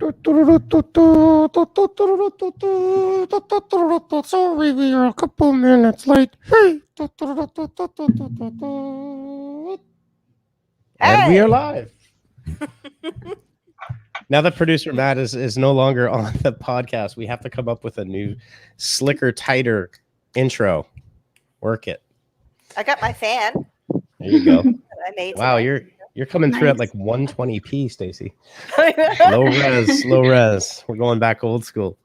Sorry, we are a couple minutes late. Hey. And we are live. Now that producer Matt is no longer on the podcast, we have to come up with a new, slicker, tighter intro. Work it. I got my fan. There you go. I made wow, tonight. you're coming through at like 120p, Stacy. Low res. We're going back old school.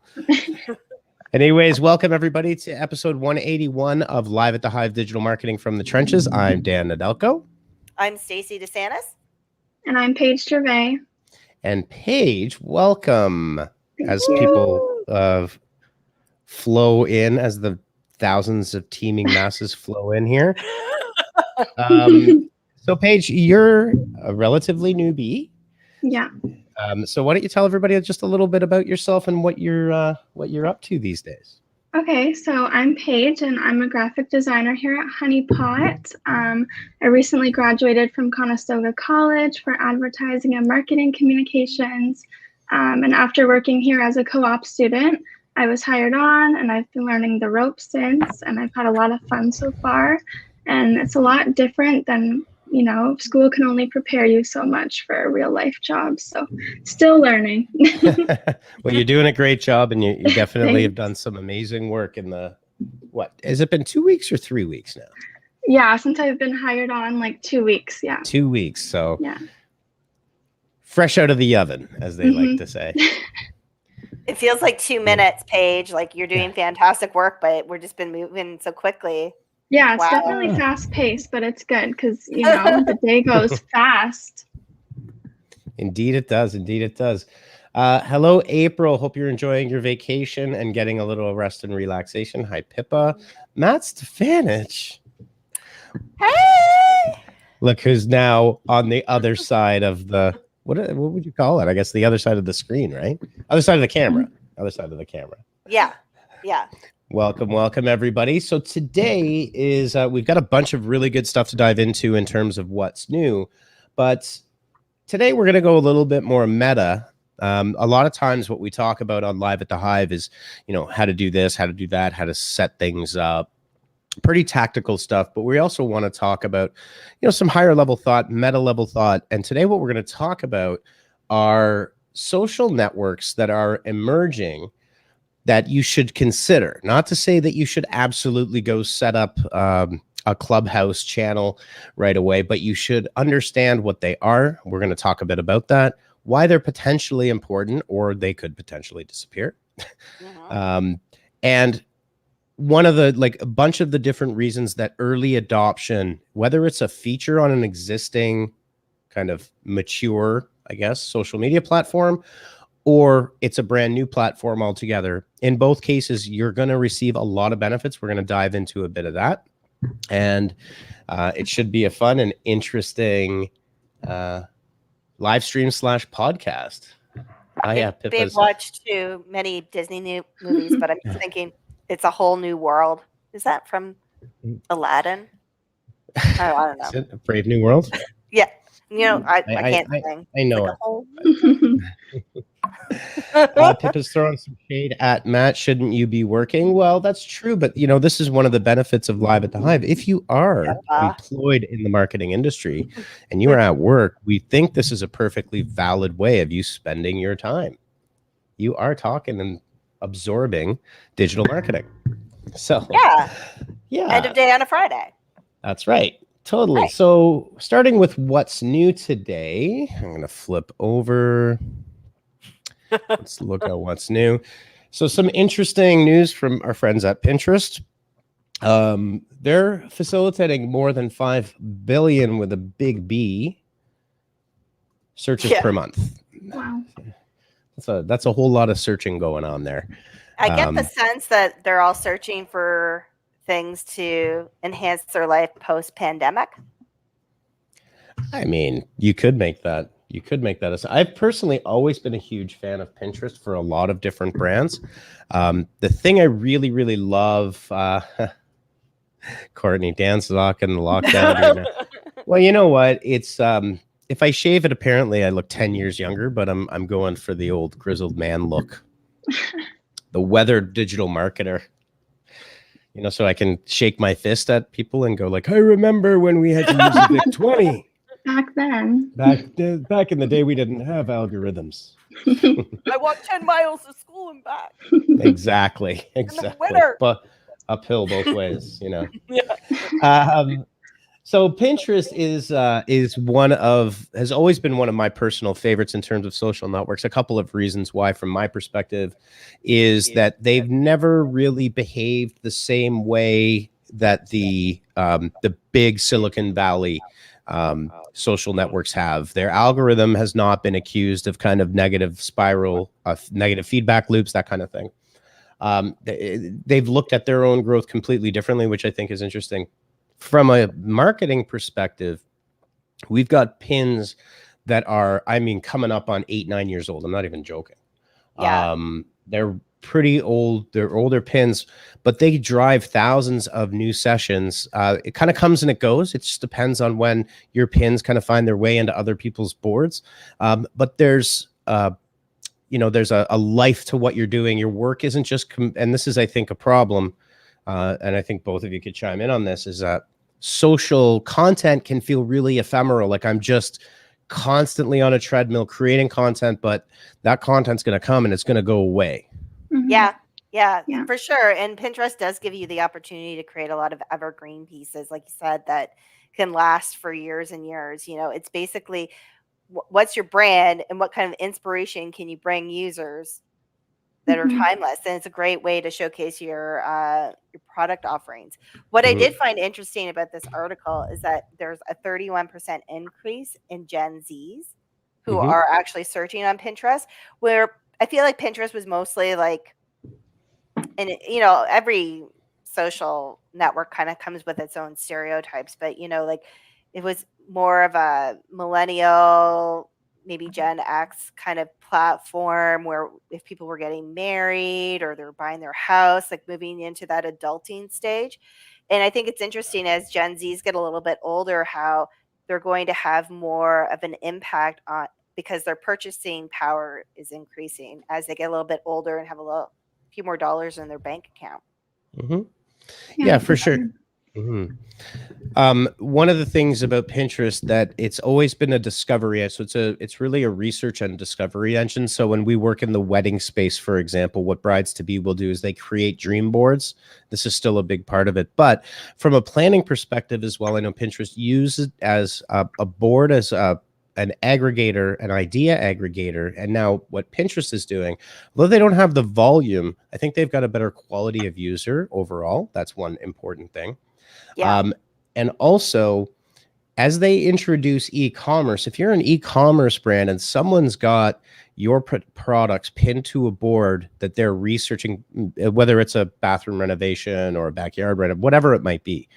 Anyways, welcome everybody to episode 181 of Live at the Hive Digital Marketing from the Trenches. I'm Dan Nadelko. I'm Stacy DeSantis. And I'm Paige Gervais. And Paige, welcome. As people flow in, as the thousands of teeming masses flow in here. So Paige, you're a relatively newbie. Yeah. So why don't you tell everybody just a little bit about yourself and what you're up to these days? Okay, so I'm Paige, and I'm a graphic designer here at Honeypot. I recently graduated from Conestoga College for advertising and marketing communications. And after working here as a co-op student, I was hired on, and I've been learning the ropes since, and I've had a lot of fun so far. And it's a lot different than, school can only prepare you so much for a real life job. So still learning. Well, you're doing a great job, and you definitely have done some amazing work in the, what, has it been 2 weeks or 3 weeks now? Yeah, since I've been hired on, like 2 weeks. Yeah. 2 weeks. So yeah, fresh out of the oven, as they like to say. It feels like 2 minutes, Paige. Like you're doing fantastic work, but we're just been moving so quickly. Yeah, it's definitely fast paced, but it's good because, the day goes fast. Indeed it does. Indeed it does. Hello, April. Hope you're enjoying your vacation and getting a little rest and relaxation. Hi, Pippa. Matt Stefanich. Hey! Look who's now on the other side of the, what would you call it? I guess the other side of the screen, right? Other side of the camera. Other side of the camera. Yeah. Yeah. Welcome, everybody. So today is, we've got a bunch of really good stuff to dive into in terms of what's new. But today we're going to go a little bit more meta. A lot of times what we talk about on Live at the Hive is, how to do this, how to do that, how to set things up. Pretty tactical stuff. But we also want to talk about, some higher level thought, meta level thought. And today what we're going to talk about are social networks that are emerging that you should consider. Not to say that you should absolutely go set up a Clubhouse channel right away, but you should understand what they are. We're going to talk a bit about that, why they're potentially important, or they could potentially disappear. And one of the, a bunch of the different reasons that early adoption, whether it's a feature on an existing kind of mature, I guess, social media platform, or it's a brand new platform altogether. In both cases, you're going to receive a lot of benefits. We're going to dive into a bit of that. And it should be a fun and interesting live stream / podcast. They've watched too many Disney movies, but I'm just thinking it's a whole new world. Is that from Aladdin? I don't know. Is it a Brave New World? Yeah. I can't sing. I know Pippa's throwing some shade at Matt. Shouldn't you be working? Well, that's true. But, this is one of the benefits of Live at the Hive. If you are employed in the marketing industry and you are at work, we think this is a perfectly valid way of you spending your time. You are talking and absorbing digital marketing. So, yeah. End of day on a Friday. That's right. Totally. Right. So starting with what's new today, I'm going to flip over. Let's look at what's new. So some interesting news from our friends at Pinterest. They're facilitating more than 5 billion with a big B searches per month. Wow. That's a whole lot of searching going on there. I get the sense that they're all searching for things to enhance their life post-pandemic. I mean, you could make that. I've personally always been a huge fan of Pinterest for a lot of different brands. The thing I really, really love, Courtney, Dan's talking the lockdown. Well, you know what? It's if I shave it, apparently I look 10 years younger, but I'm going for the old grizzled man look. The weathered digital marketer. You know, so I can shake my fist at people and go like, I remember when we had to use a Vic 20. Back then. Back in the day, we didn't have algorithms. I walked 10 miles to school and back. Exactly. But uphill both ways, you know. Yeah. So Pinterest has always been one of my personal favorites in terms of social networks. A couple of reasons why, from my perspective, is that they've never really behaved the same way that the big Silicon Valley social networks have. Their algorithm has not been accused of kind of negative spiral, negative feedback loops, that kind of thing. They've looked at their own growth completely differently, which I think is interesting. From a marketing perspective, we've got pins that are, I mean, coming up on 8-9 years old. I'm not even joking. Yeah. They're pretty old. They're older pins, but they drive thousands of new sessions. It kind of comes and it goes. It just depends on when your pins kind of find their way into other people's boards. But there's there's a life to what you're doing. Your work isn't just, and this is, I think, a problem. And I think both of you could chime in on this, is that social content can feel really ephemeral. Like I'm just constantly on a treadmill creating content, but that content's going to come and it's going to go away. Mm-hmm. Yeah, for sure. And Pinterest does give you the opportunity to create a lot of evergreen pieces, like you said, that can last for years and years. You know, it's basically what's your brand and what kind of inspiration can you bring users that are timeless, and it's a great way to showcase your product offerings. What I did find interesting about this article is that there's a 31% increase in Gen Zs who are actually searching on Pinterest, where I feel like Pinterest was mostly like, and every social network kind of comes with its own stereotypes, but like it was more of a millennial, maybe Gen X kind of platform where if people were getting married or they're buying their house, like moving into that adulting stage. And I think it's interesting as Gen Zs get a little bit older, how they're going to have more of an impact on, because their purchasing power is increasing as they get a little bit older and have a few more dollars in their bank account. Yeah, for sure. One of the things about Pinterest that it's always been a discovery. So it's really a research and discovery engine. So when we work in the wedding space, for example, what brides to be will do is they create dream boards. This is still a big part of it, but from a planning perspective as well, I know Pinterest uses it as a board, as an aggregator, an idea aggregator. And now what Pinterest is doing, although they don't have the volume, I think they've got a better quality of user overall. That's one important thing. Yeah. And also, as they introduce e-commerce, if you're an e-commerce brand and someone's got your products pinned to a board that they're researching, whether it's a bathroom renovation or a backyard renovation, whatever it might be,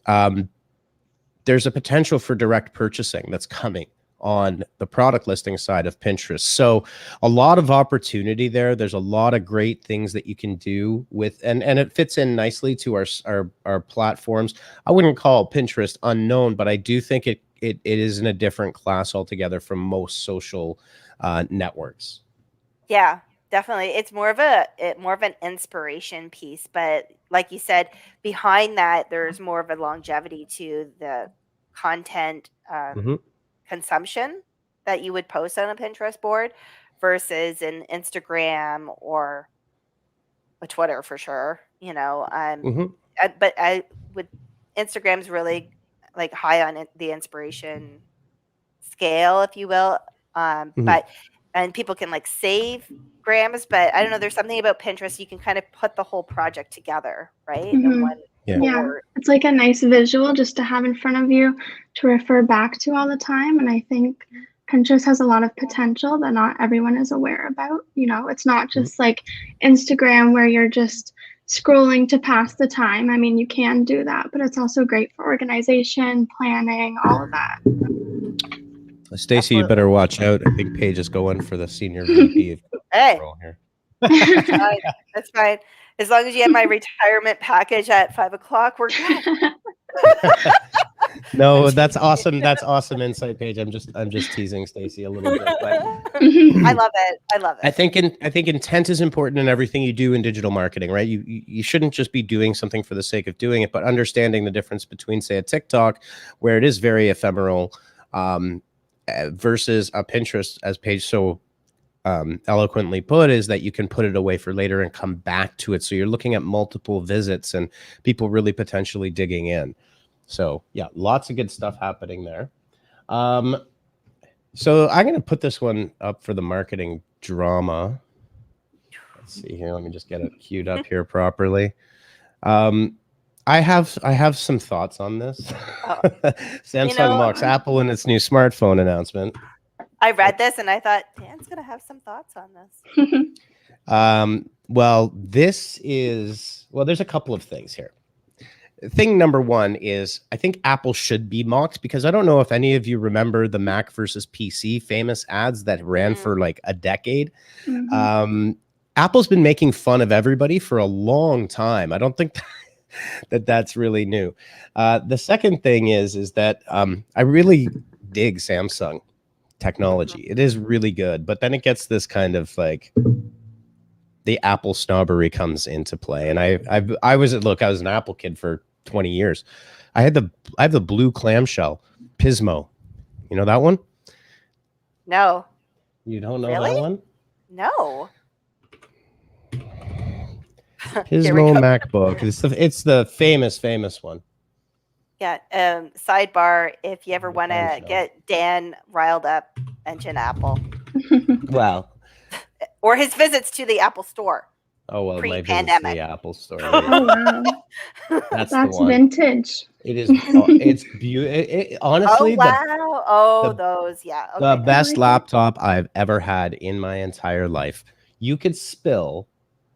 there's a potential for direct purchasing that's coming on the product listing side of Pinterest. So a lot of opportunity there. There's a lot of great things that you can do with, and it fits in nicely to our platforms. I wouldn't call Pinterest unknown, but I do think it is in a different class altogether from most social networks. Yeah, definitely. It's more of an inspiration piece, but like you said, behind that, there's more of a longevity to the content consumption that you would post on a Pinterest board versus an Instagram or a Twitter, for sure. But Instagram's really like high on the inspiration scale, if you will. But people can like save grams, but I don't know, there's something about Pinterest, you can kind of put the whole project together, right? In one board. It's like a nice visual just to have in front of you to refer back to all the time. And I think Pinterest has a lot of potential that not everyone is aware about. It's not just like Instagram where you're just scrolling to pass the time. I mean, you can do that, but it's also great for organization, planning, all of that. Stacey, you better watch out. I think Paige is going for the senior VP. Hey, here. That's fine. As long as you have my retirement package at 5 o'clock, we're good. No, that's awesome. That's awesome insight, Paige. I'm just teasing Stacy a little bit, but I love it. I love it. I think intent is important in everything you do in digital marketing, right? You shouldn't just be doing something for the sake of doing it, but understanding the difference between, say, a TikTok, where it is very ephemeral, versus a Pinterest, as Paige so eloquently put, is that you can put it away for later and come back to it. So you're looking at multiple visits and people really potentially digging in. So yeah, lots of good stuff happening there. So I'm going to put this one up for the marketing drama. Let's see here. Let me just get it queued up here properly. I have some thoughts on this. Samsung mocks Apple in its new smartphone announcement. I read this and I thought, Dan's going to have some thoughts on this. Well, there's a couple of things here. Thing number one is I think Apple should be mocked, because I don't know if any of you remember the Mac versus PC famous ads that ran for like a decade. Apple's been making fun of everybody for a long time. I don't think that's really new. The second thing is that I really dig Samsung technology. It is really good, but then it gets this kind of like the Apple snobbery comes into play. And I was an Apple kid for 20 years. I have the blue clamshell Pismo. You know that one? No. You don't know that one? No. Pismo MacBook. It's the famous one. Yeah. Sidebar, if you ever want to get Dan riled up, mention Apple. Wow. Or his visits to the Apple store. Oh, well, my visits to the Apple store. Oh, wow. That's vintage. It is. It's beautiful. Honestly, oh, wow. Those. Yeah. Okay. The best laptop I've ever had in my entire life. You could spill.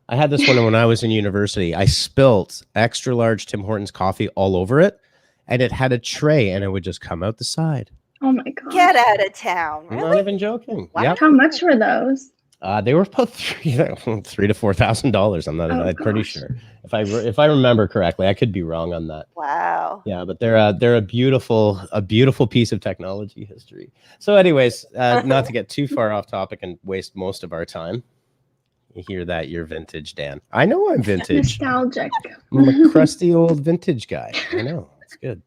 I had this one when I was in university. I spilt extra large Tim Hortons coffee all over it, and it had a tray, and it would just come out the side. Oh my god! Get out of town! Really? I'm not even joking. Wow. Yep. How much were those? They were about $3,000 to $4,000. I'm pretty sure. If I remember correctly, I could be wrong on that. Wow. Yeah, but they're a beautiful piece of technology history. So, anyways, not to get too far off topic and waste most of our time. You hear that? You're vintage, Dan. I know I'm vintage. Nostalgic. I'm a crusty old vintage guy. I know. It's good.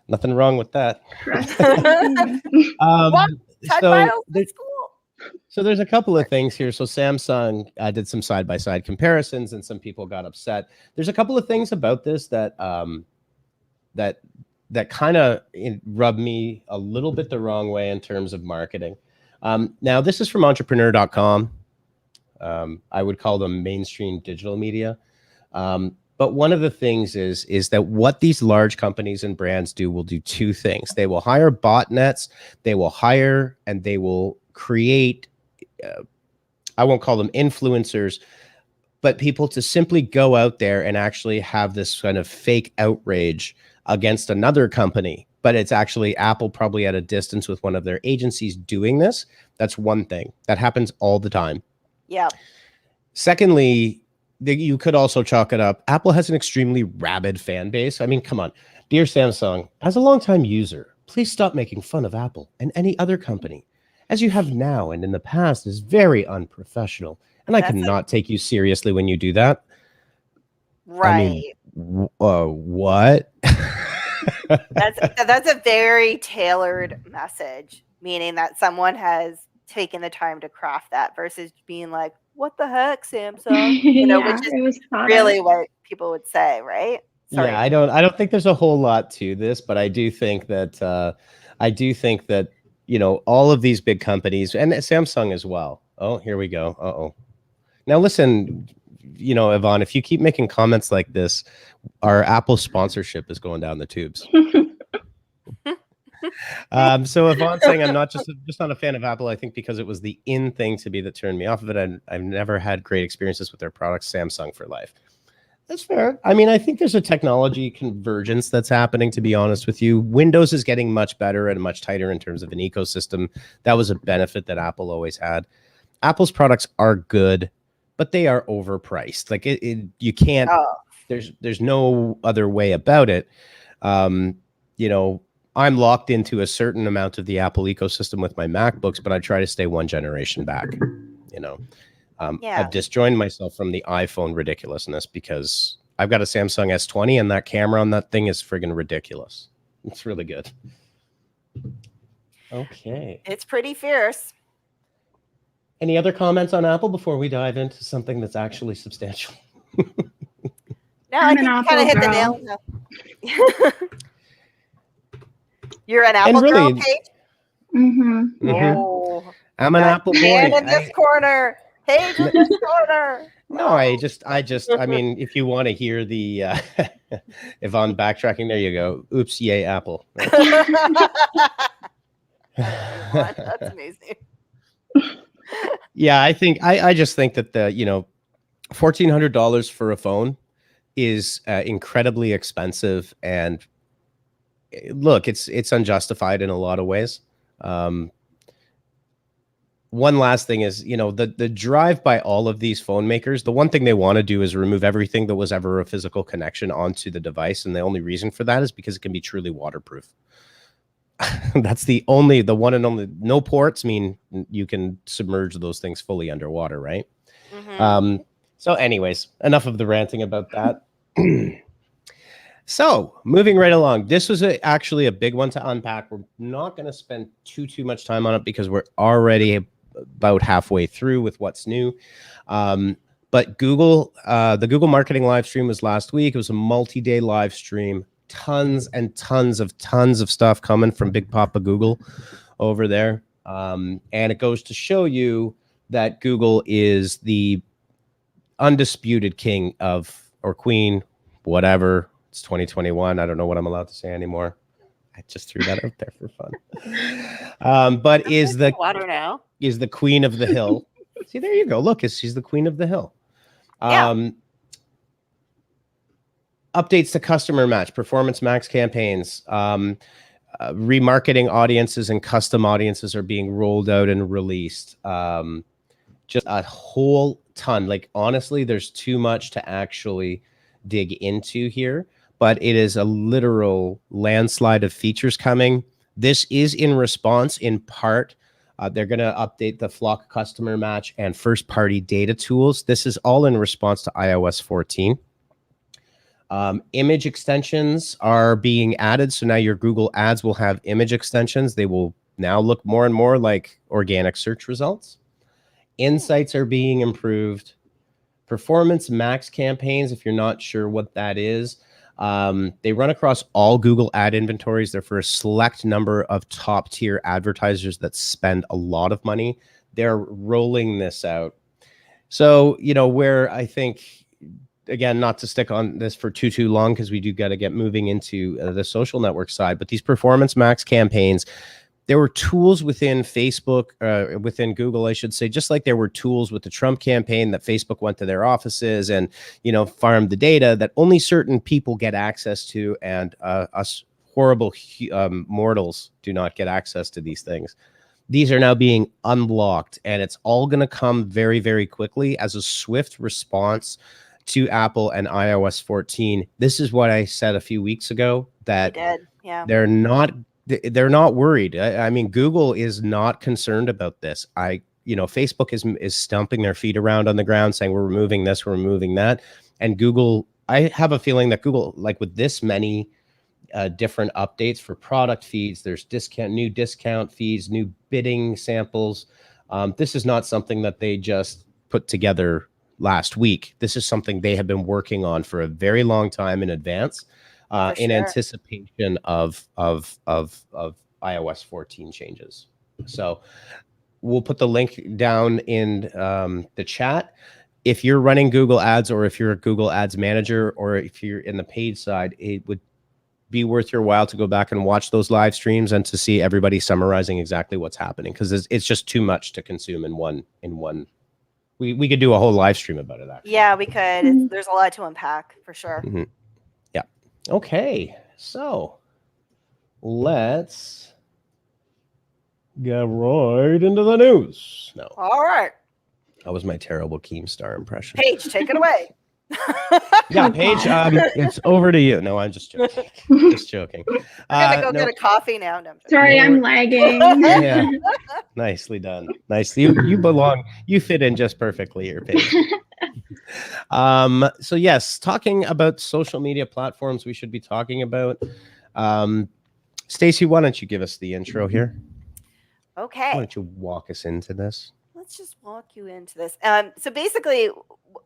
Nothing wrong with that. So there's a couple of things here. So Samsung did some side-by-side comparisons, and some people got upset. There's a couple of things about this that that kind of rubbed me a little bit the wrong way in terms of marketing. Now, this is from entrepreneur.com. I would call them mainstream digital media. But one of the things is that what these large companies and brands will do two things. They will hire botnets, they will hire and they will create, I won't call them influencers, but people to simply go out there and actually have this kind of fake outrage against another company. But it's actually Apple probably at a distance with one of their agencies doing this. That's one thing. That happens all the time. Yeah. Secondly, you could also chalk it up. Apple has an extremely rabid fan base. I mean, come on. Dear Samsung, as a longtime user, please stop making fun of Apple and any other company, as you have now and in the past is very unprofessional. And I cannot take you seriously when you do that. Right. I mean, what? That's a very tailored message, meaning that someone has taken the time to craft that versus being like, what the heck, Samsung? Which is really what people would say, right? Sorry. Yeah, I don't think there's a whole lot to this, but I do think that all of these big companies and Samsung as well. Oh, here we go. Uh-oh. Now listen, Yvonne, if you keep making comments like this, our Apple sponsorship is going down the tubes. So Yvonne saying I'm not just not a fan of Apple, I think because it was the in thing to be that turned me off of it. I've never had great experiences with their products. Samsung for life. That's fair. I mean, I think there's a technology convergence that's happening, to be honest with you. Windows is getting much better and much tighter in terms of an ecosystem. That was a benefit that Apple always had. Apple's products are good, but they are overpriced. Like you can't, there's no other way about it. I'm locked into a certain amount of the Apple ecosystem with my MacBooks, but I try to stay one generation back. You know, I've disjoined myself from the iPhone ridiculousness because I've got a Samsung S20 and that camera on that thing is friggin' ridiculous. It's really good. Okay. It's pretty fierce. Any other comments on Apple before we dive into something that's actually substantial? No, I think you kind of hit the nail. You're an Apple girl, Paige? Mm-hmm. Yeah. Oh, I'm an Apple boy. Man in this corner. Paige in this corner. No, I mean, if you want to hear the, if I'm backtracking, there you go. Oops, yay, Apple. That's amazing. Yeah, I just think that the, $1,400 for a phone is incredibly expensive, and look, it's unjustified in a lot of ways. One last thing is, the drive by all of these phone makers, the one thing they want to do is remove everything that was ever a physical connection onto the device. And the only reason for that is because it can be truly waterproof. That's the one and only. No ports mean you can submerge those things fully underwater, right? Mm-hmm. So anyways, enough of the ranting about that. So moving right along, this was actually a big one to unpack. We're not going to spend too much time on it because we're already about halfway through with what's new. But Google, the Google Marketing Livestream was last week. It was a multi-day live stream. Tons and tons of stuff coming from Big Papa Google over there. And it goes to show you that Google is the undisputed king of, or queen, whatever. It's 2021. I don't know what I'm allowed to say anymore. I just threw that out there for fun. But is the water now? Is the queen of the hill. See, there you go. Look, she's the queen of the hill. Updates to customer match, performance max campaigns, remarketing audiences and custom audiences are being rolled out and released. Just a whole ton. Like, honestly, there's too much to actually dig into here, but it is a literal landslide of features coming. This is in response, in part, they're going to update the Flock customer match and first party data tools. This is all in response to iOS 14. Image extensions are being added. So now your Google ads will have image extensions. They will now look more and more like organic search results. Insights are being improved. Performance max campaigns, if you're not sure what that is, they run across all Google ad inventories. They're for a select number of top tier advertisers that spend a lot of money. They're rolling this out. So, where I think, again, not to stick on this for too long, because we do got to get moving into the social network side, but these performance max campaigns, there were tools within Facebook, within Google, I should say, just like there were tools with the Trump campaign that Facebook went to their offices and, farmed the data that only certain people get access to, and us horrible mortals do not get access to these things. These are now being unlocked, and it's all going to come very, very quickly as a swift response to Apple and iOS 14. This is what I said a few weeks ago, that they're not worried. I mean, Google is not concerned about this. Facebook is stumping their feet around on the ground saying, we're removing this, we're removing that. And Google, I have a feeling that Google, like with this many different updates for product feeds, there's new discount feeds, new bidding samples. This is not something that they just put together last week. This is something they have been working on for a very long time in advance, in anticipation of iOS 14 changes. So we'll put the link down in the chat. If you're running Google Ads, or if you're a Google Ads manager, or if you're in the paid side, it would be worth your while to go back and watch those live streams and to see everybody summarizing exactly what's happening, because it's just too much to consume in one. We could do a whole live stream about it, actually. Yeah, we could. There's a lot to unpack, for sure. Mm-hmm. Yeah. Okay. So let's get right into the news. No. All right. That was my terrible Keemstar impression. Paige, take it away. Yeah, Oh, Paige, God. it's over to you. No, I'm just joking. Just joking. I'm gonna go No, get a coffee now. No, I'm joking. Sorry, no, I'm lagging. yeah, nicely done. Nice. You belong. You fit in just perfectly here, Paige. So yes, talking about social media platforms, we should be talking about. Stacey, why don't you give us the intro here? Why Okay, don't you walk us into this? let's just walk you into this. So basically,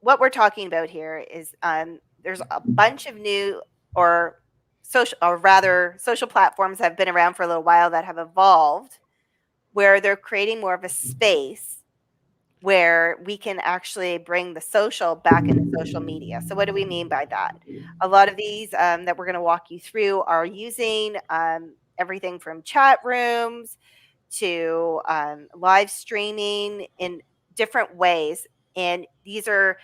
what we're talking about here is there's a bunch of new or social platforms that have been around for a little while that have evolved, where they're creating more of a space where we can actually bring the social back into social media. So what do we mean by that? A lot of these that we're going to walk you through are using everything from chat rooms to live streaming in different ways. And these are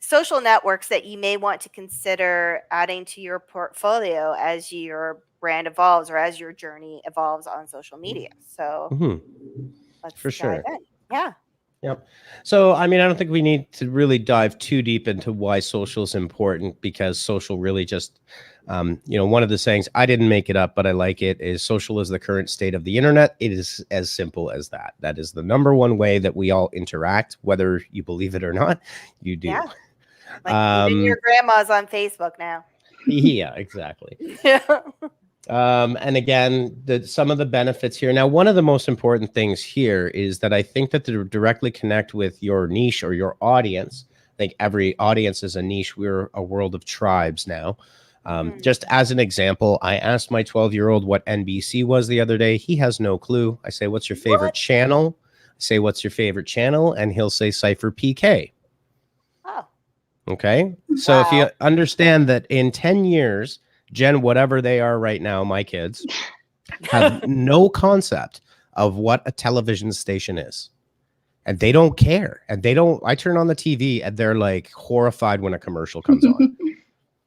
social networks that you may want to consider adding to your portfolio as your brand evolves or as your journey evolves on social media. So let's For dive sure. in. Yeah. Yep. So, I mean, I don't think we need to really dive too deep into why social is important, because social really just, one of the sayings, I didn't make it up, but I like it, is social is the current state of the internet. It is as simple as that. That is the number one way that we all interact, whether you believe it or not, you do. Yeah. Like even your grandma's on Facebook now. Yeah, exactly. Yeah. And again, some of the benefits here. Now, one of the most important things here is that I think that to directly connect with your niche or your audience, I think every audience is a niche. We're a world of tribes now. Just as an example, I asked my 12-year-old what NBC was the other day. He has no clue. I say, what's your favorite channel? I say, what's your favorite channel? And he'll say Cypher PK. Oh. Okay. So if you understand that in 10 years, Jen, whatever they are right now, my kids have no concept of what a television station is. And they don't care. And I turn on the TV and they're like horrified when a commercial comes on.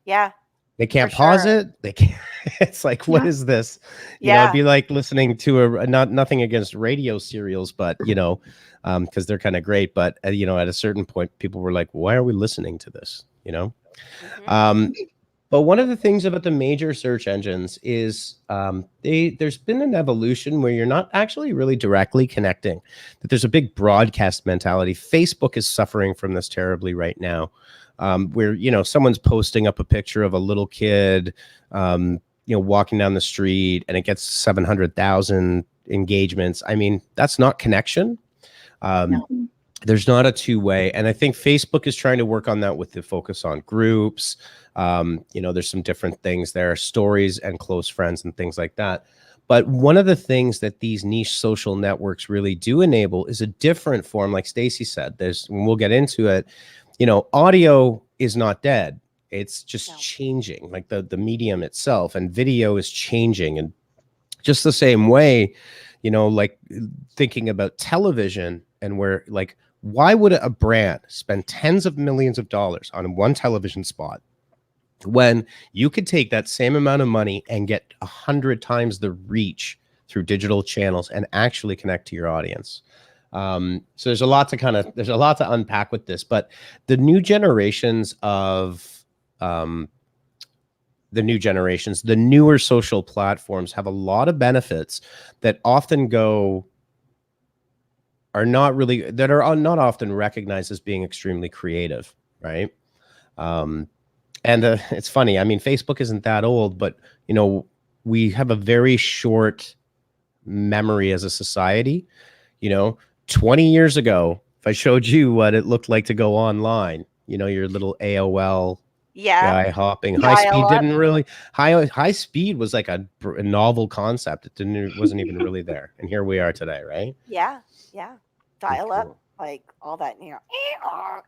Yeah. They can't pause it. They can't. It's like, what is this? It'd be like listening to nothing against radio serials, but because they're kind of great. But at a certain point, people were like, why are we listening to this? But one of the things about the major search engines is there's been an evolution where you're not actually really directly connecting, that there's a big broadcast mentality. Facebook is suffering from this terribly right now, where, someone's posting up a picture of a little kid, walking down the street and it gets 700,000 engagements. I mean, that's not connection. No. There's not a two-way. And I think Facebook is trying to work on that with the focus on groups. There's some different things there, stories and close friends and things like that. But one of the things that these niche social networks really do enable is a different form. Like Stacey said, we'll get into it, audio is not dead. It's just changing, like the medium itself, and video is changing. And just the same way, like thinking about television and where, like, why would a brand spend tens of millions of dollars on one television spot when you could take that same amount of money and get 100 times the reach through digital channels and actually connect to your audience? So there's a lot to unpack with this, but the newer social platforms have a lot of benefits that are not often recognized as being extremely creative, right? And it's funny. I mean, Facebook isn't that old, but we have a very short memory as a society. 20 years ago, if I showed you what it looked like to go online, your little AOL guy hopping, high speed was like a novel concept. It wasn't even really there. And here we are today, right? Yeah. Dial up, like all that, you know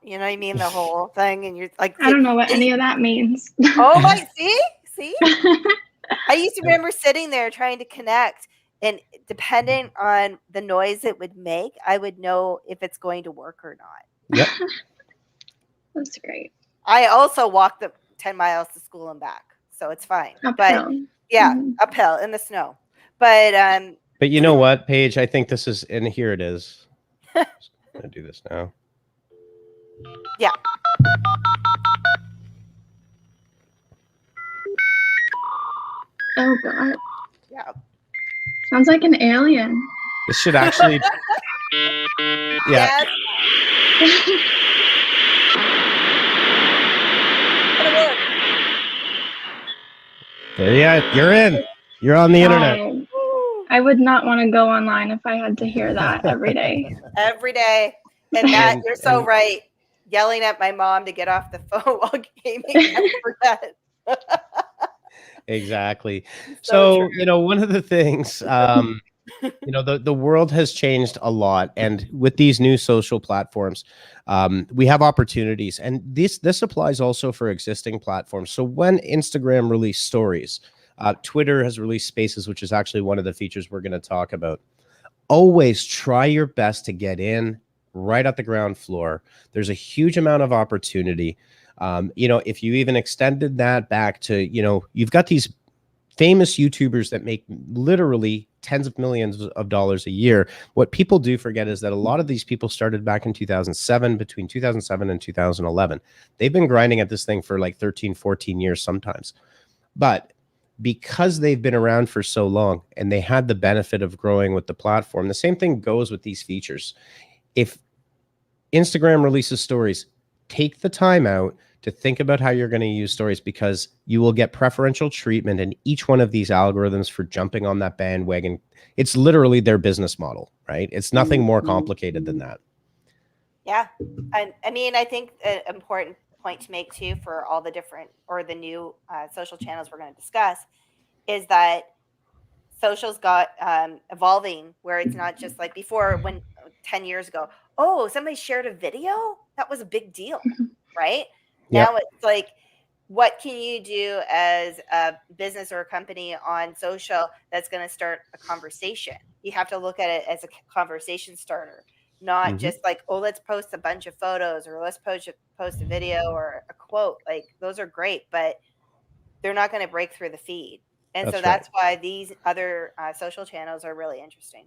what I mean? The whole thing. And you're like, I don't know what any of that means. Oh my, see? I used to remember sitting there trying to connect, and depending on the noise it would make, I would know if it's going to work or not. Yep. That's great. I also walked the 10 miles to school and back, so it's fine. Uphill. But uphill in the snow. But you know what, Paige? I think this is, and here it is. I'm gonna do this now. Yeah. Oh God. Yeah. Sounds like an alien. This should actually, yeah. Yes. It'll work. Yeah, you're in. You're on the internet. I would not want to go online if I had to hear that every day. Every day. And Matt, you're so right. Yelling at my mom to get off the phone while gaming. I forget. Exactly. So So one of the things, the world has changed a lot, and with these new social platforms, we have opportunities, and this applies also for existing platforms. So when Instagram released stories, Twitter has released Spaces, which is actually one of the features we're going to talk about. Always try your best to get in right at the ground floor. There's a huge amount of opportunity. If you even extended that back to, you've got these famous YouTubers that make literally tens of millions of dollars a year. What people do forget is that a lot of these people started back in 2007, between 2007 and 2011. They've been grinding at this thing for like 13, 14 years sometimes. But because they've been around for so long and they had the benefit of growing with the platform, the same thing goes with these features. If Instagram releases stories, take the time out to think about how you're going to use stories, because you will get preferential treatment in each one of these algorithms for jumping on that bandwagon. It's literally their business model, right? It's nothing more complicated than that. Yeah. I mean, I think an important point to make too for all the different or the new social channels we're going to discuss is that socials got evolving, where it's not just like before, when 10 years ago, oh, somebody shared a video, that was a big deal, right? Yep. Now it's like, what can you do as a business or a company on social that's going to start a conversation? You have to look at it as a conversation starter, not just like, oh, let's post a bunch of photos, or let's post a video or a quote. Like, those are great, but they're not going to break through the feed. And that's why these other social channels are really interesting.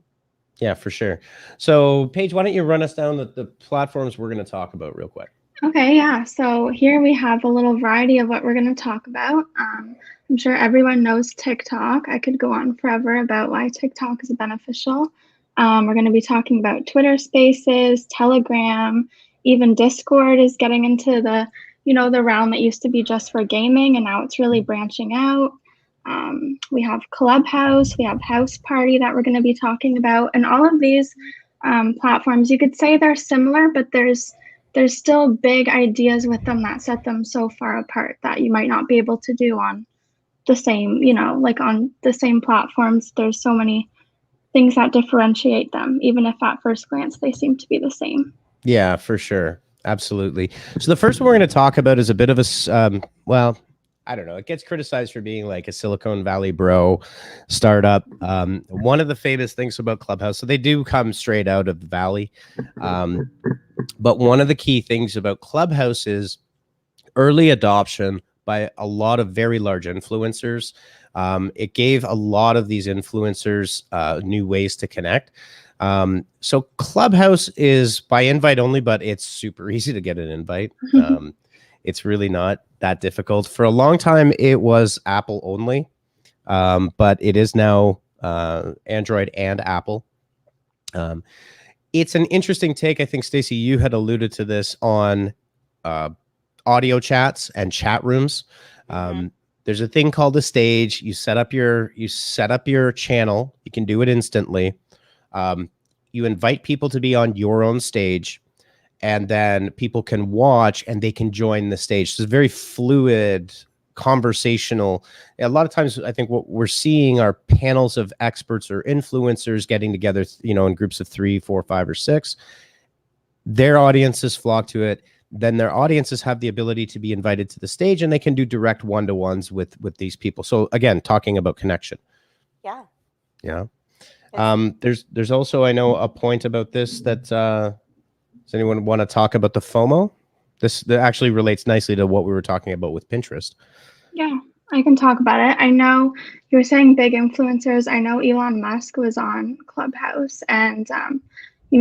Yeah, for sure. So Paige, why don't you run us down the platforms we're going to talk about real quick? Okay, yeah. So here we have a little variety of what we're going to talk about. I'm sure everyone knows TikTok. I could go on forever about why TikTok is beneficial. We're going to be talking about Twitter Spaces, Telegram, even Discord is getting into the realm that used to be just for gaming, and now it's really branching out. We have Clubhouse, we have Houseparty that we're going to be talking about, and all of these platforms, you could say they're similar, but there's still big ideas with them that set them so far apart that you might not be able to do on the same, like on the same platforms. There's so many things that differentiate them, even if at first glance they seem to be the same. Yeah, for sure. Absolutely. So the first one we're going to talk about is a bit of a, well, I don't know. It gets criticized for being like a Silicon Valley bro startup. One of the famous things about Clubhouse, so they do come straight out of the Valley. But one of the key things about Clubhouse is early adoption by a lot of very large influencers. It gave a lot of these influencers new ways to connect. So Clubhouse is by invite only, but it's super easy to get an invite. It's really not that difficult. For a long time, it was Apple only, but it is now Android and Apple. It's an interesting take. I think, Stacey, you had alluded to this on audio chats and chat rooms. There's a thing called a stage. You set up your channel. You can do it instantly. You invite people to be on your own stage, and then people can watch and they can join the stage. So it's very fluid, conversational. A lot of times, I think what we're seeing are panels of experts or influencers getting together, in groups of 3, 4, 5, or 6. Their audiences flock to it. Then their audiences have the ability to be invited to the stage, and they can do direct one-to-ones with these people. So again, talking about connection. Yeah. Yeah. There's also, I know, a point about this that does anyone want to talk about the FOMO? That actually relates nicely to what we were talking about with Pinterest. Yeah, I can talk about it. I know you were saying big influencers. I know Elon Musk was on Clubhouse, and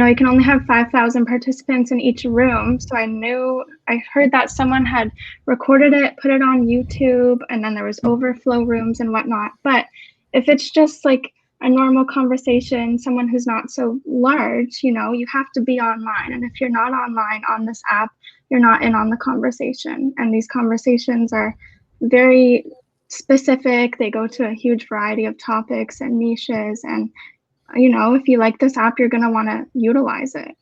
you can only have 5,000 participants in each room. So I heard that someone had recorded it, put it on YouTube, and then there was overflow rooms and whatnot. But if it's just like a normal conversation, someone who's not so large, you have to be online. And if you're not online on this app, you're not in on the conversation. And these conversations are very specific. They go to a huge variety of topics and niches. And, if you like this app, you're going to want to utilize it.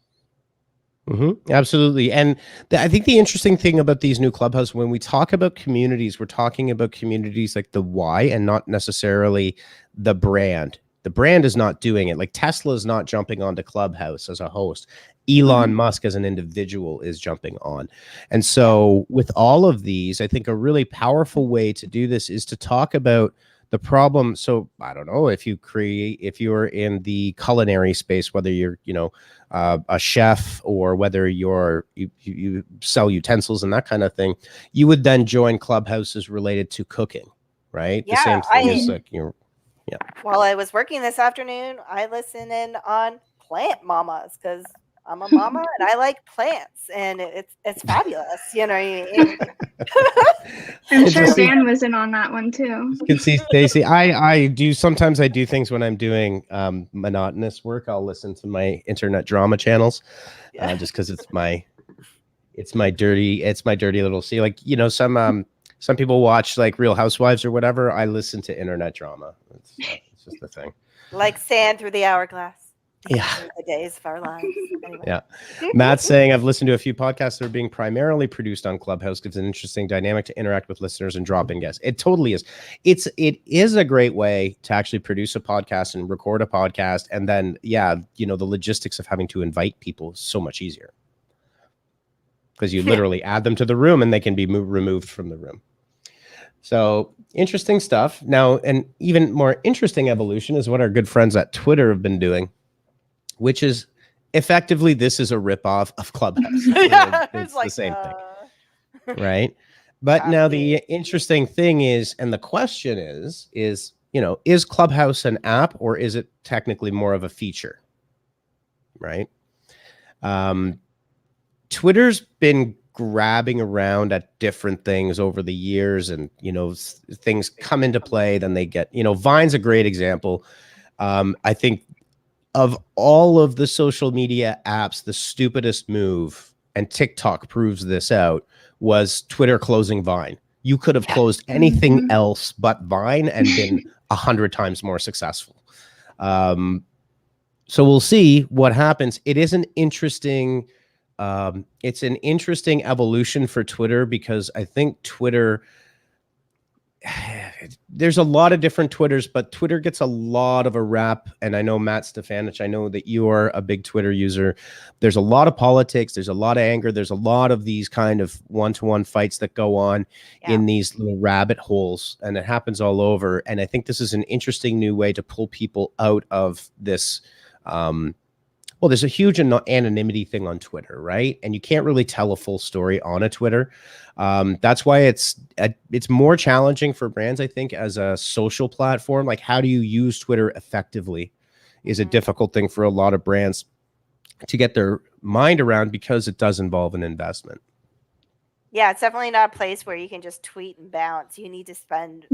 Absolutely. And I think the interesting thing about these new Clubhouse, when we talk about communities, we're talking about communities like the why and not necessarily the brand. The brand is not doing it. Like Tesla is not jumping onto Clubhouse as a host. Elon Musk as an individual is jumping on. And so with all of these, I think a really powerful way to do this is to talk about the problem. So I don't know if you're in the culinary space, whether you're, a chef or whether you sell utensils and that kind of thing, you would then join clubhouses related to cooking, right? Yeah, the same thing is like, yeah. While I was working this afternoon, I listened in on Plant Mamas because I'm a mama and I like plants, and it's fabulous. You know what I mean? I'm sure Dan was in on that one too. You can see Stacy. I do sometimes. I do things when I'm doing monotonous work. I'll listen to my internet drama channels, just because it's my dirty little sea. Like some people watch like Real Housewives or whatever. I listen to internet drama. It's just the thing. Like sand through the hourglass. Yeah. The days of our lives. Anyway. Yeah. Matt's saying, I've listened to a few podcasts that are being primarily produced on Clubhouse. Gives an interesting dynamic to interact with listeners and drop in guests. It totally is. It is a great way to actually produce a podcast and record a podcast. And then, the logistics of having to invite people is so much easier. Because you literally add them to the room and they can be removed from the room. So interesting stuff. Now, an even more interesting evolution is what our good friends at Twitter have been doing, which is effectively, this is a ripoff of Clubhouse. It's like the same thing, right? But now the interesting thing is, and the question is Clubhouse an app or is it technically more of a feature, right? Twitter's been grabbing around at different things over the years, and things come into play, then they get, Vine's a great example. I think of all of the social media apps, the stupidest move, and TikTok proves this out, was Twitter closing Vine. You could have closed anything else but Vine and been 100 times more successful. So we'll see what happens. It is an interesting evolution for Twitter, because I think Twitter, there's a lot of different Twitters, but Twitter gets a lot of a rap. And I know Matt Stefanich, I know that you are a big Twitter user. There's a lot of politics. There's a lot of anger. There's a lot of these kind of one-to-one fights that go on in these little rabbit holes, and it happens all over. And I think this is an interesting new way to pull people out of this. Well, there's a huge anonymity thing on Twitter, right? And you can't really tell a full story on a Twitter. That's why it's more challenging for brands, I think, as a social platform. Like, how do you use Twitter effectively is a difficult thing for a lot of brands to get their mind around, because it does involve an investment. Yeah, it's definitely not a place where you can just tweet and bounce. You need to spend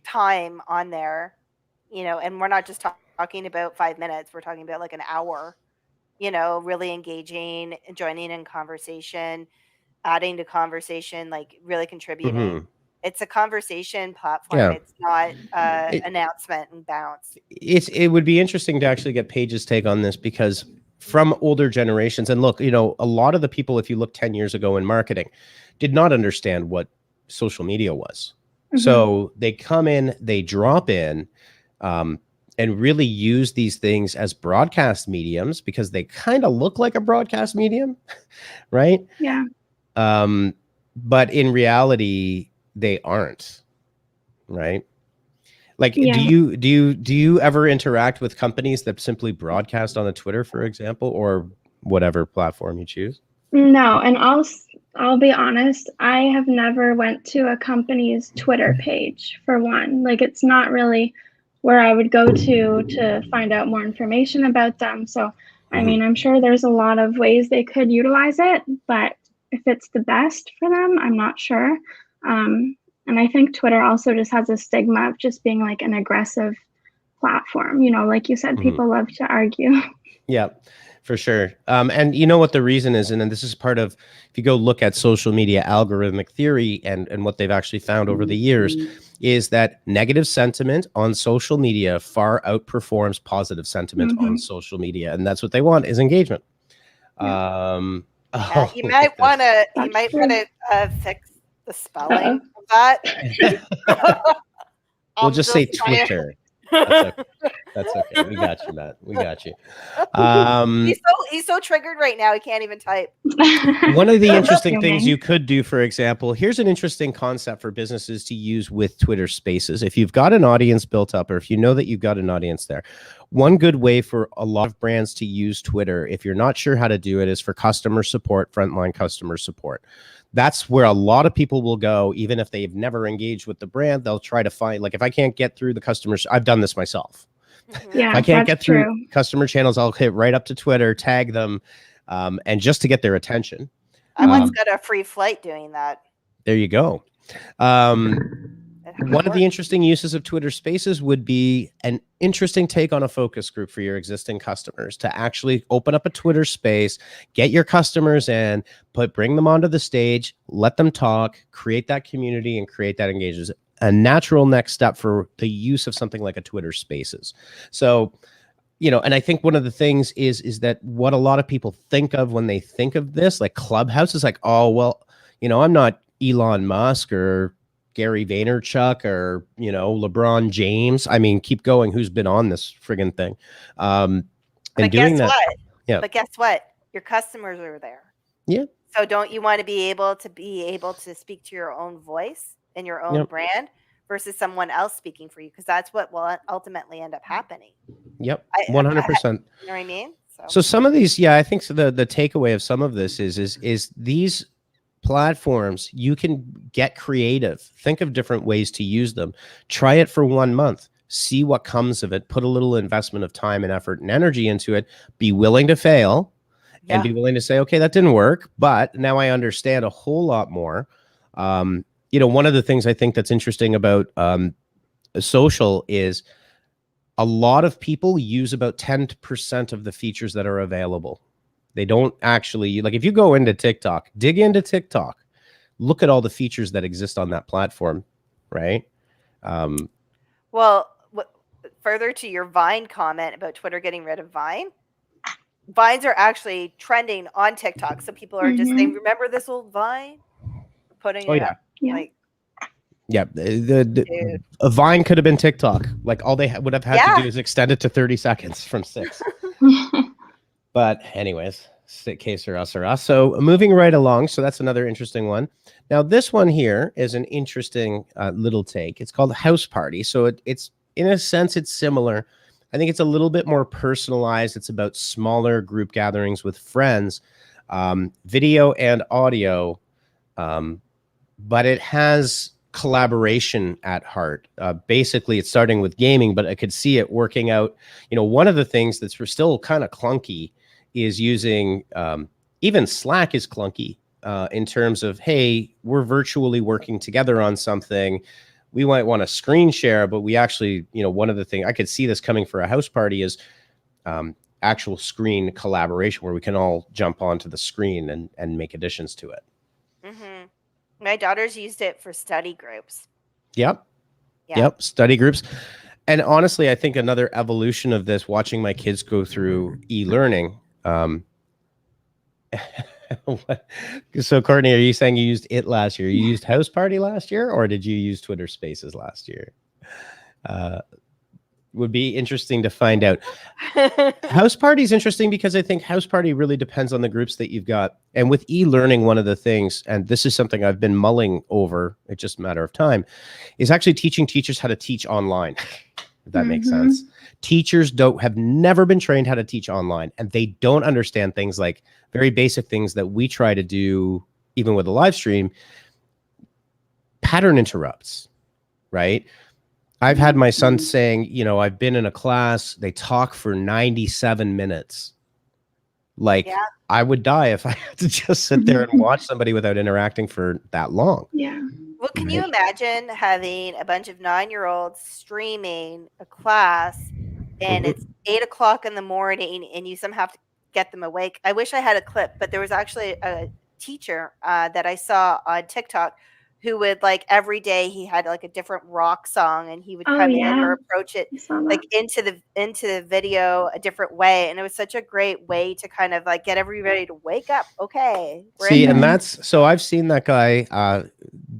time on there, and we're not just talking about 5 minutes. We're talking about like an hour. Really engaging, joining in conversation, adding to conversation, like really contributing. It's a conversation platform. Yeah. It's not announcement and bounce. It would be interesting to actually get Paige's take on this, because from older generations, and look, a lot of the people, if you look 10 years ago in marketing, did not understand what social media was. So they come in, they drop in, and really use these things as broadcast mediums, because they kind of look like a broadcast medium, right? Yeah. But in reality, they aren't, right? Like, do you ever interact with companies that simply broadcast on a Twitter, for example, or whatever platform you choose? No, and I'll be honest, I have never went to a company's Twitter page, for one. Like, it's not really where I would go to find out more information about them. So I mean, I'm sure there's a lot of ways they could utilize it, but if it's the best for them, I'm not sure. And I think Twitter also just has a stigma of just being like an aggressive platform. You know, like you said, people love to argue. Yeah, for sure. And you know what the reason is, and this is part of, if you go look at social media algorithmic theory and what they've actually found over the years, is that negative sentiment on social media far outperforms positive sentiment on social media. And that's what they want, is engagement. You might want to fix the spelling of that. We'll just say Twitter. That's okay. We got you, Matt. We got you. He's so triggered right now. He can't even type. One of the interesting things you could do, for example, here's an interesting concept for businesses to use with Twitter Spaces. If you've got an audience built up, or if you know that you've got an audience there, one good way for a lot of brands to use Twitter, if you're not sure how to do it, is for customer support, frontline customer support. That's where a lot of people will go, even if they've never engaged with the brand. They'll try to find, like, if I can't get through the customers, I've done this myself. Yeah, if I can't get through customer channels, I'll hit right up to Twitter, tag them, and just to get their attention. I once got a free flight doing that. There you go. One of the interesting uses of Twitter Spaces would be an interesting take on a focus group for your existing customers, to actually open up a Twitter space, get your customers in, bring them onto the stage, let them talk, create that community, and create that engagement. A natural next step for the use of something like a Twitter Spaces. So, you know, and I think one of the things is that what a lot of people think of when they think of this, like Clubhouse, is like, oh, well, you know, I'm not Elon Musk or Gary Vaynerchuk or, you know, LeBron James. I mean, keep going. Who's been on this friggin' thing? And but doing that. What? Yeah. But guess what? Your customers are there. Yeah. So don't you want to be able to speak to your own voice and your own brand versus someone else speaking for you? Because that's what will ultimately end up happening. Yep. 100%. You know what I mean? So some of these, I think so the takeaway of some of this is these platforms, you can get creative, think of different ways to use them, try it for 1 month, see what comes of it, put a little investment of time and effort and energy into it, be willing to fail and be willing to say, okay, that didn't work, but now I understand a whole lot more. You know, one of the things I think that's interesting about social is a lot of people use about 10% of the features that are available. They don't actually, like, if you go into TikTok, dig into TikTok, look at all the features that exist on that platform, right? Well, further to your Vine comment about Twitter getting rid of Vine, Vines are actually trending on TikTok. So people are just saying, remember this old Vine? Putting it up. Like, a Vine could have been TikTok. Like, all they would have had to do is extend it to 30 seconds from 6. But anyways, case or us or us. So moving right along. So that's another interesting one. Now, this one here is an interesting little take. It's called Houseparty. So it's, in a sense, it's similar. I think it's a little bit more personalized. It's about smaller group gatherings with friends, video and audio, but it has collaboration at heart. Basically, it's starting with gaming, but I could see it working out. You know, one of the things that's still kind of clunky is using, even Slack is clunky in terms of, hey, we're virtually working together on something. We might want to screen share, but we actually, you know, one of the things I could see this coming for a house party is actual screen collaboration where we can all jump onto the screen and make additions to it. Mm-hmm. My daughters used it for study groups. Yep. Study groups. And honestly, I think another evolution of this, watching my kids go through e-learning. So Courtney, are you saying you used it last year? You used Houseparty last year, or did you use Twitter Spaces last year? Would be interesting to find out. Houseparty is interesting because I think Houseparty really depends on the groups that you've got. And with e-learning, one of the things, and this is something I've been mulling over, it's just a matter of time, is actually teaching teachers how to teach online. If that makes sense. Teachers have never been trained how to teach online, and they don't understand things like very basic things that we try to do, even with a live stream. Pattern interrupts, right? I've had my son saying, you know, I've been in a class, they talk for 97 minutes. Like Yeah. I would die if I had to just sit there and watch somebody without interacting for that long. Yeah. Well, can you imagine having a bunch of 9-year-olds streaming a class and it's 8 o'clock in the morning and you somehow have to get them awake? I wish I had a clip, but there was actually a teacher that I saw on TikTok who would like every day he had like a different rock song and he would Oh, come in yeah. or approach it I saw like that. into the video a different way. And it was such a great way to kind of like get everybody to wake up. Okay, we're in See, and this. that's so I've seen that guy.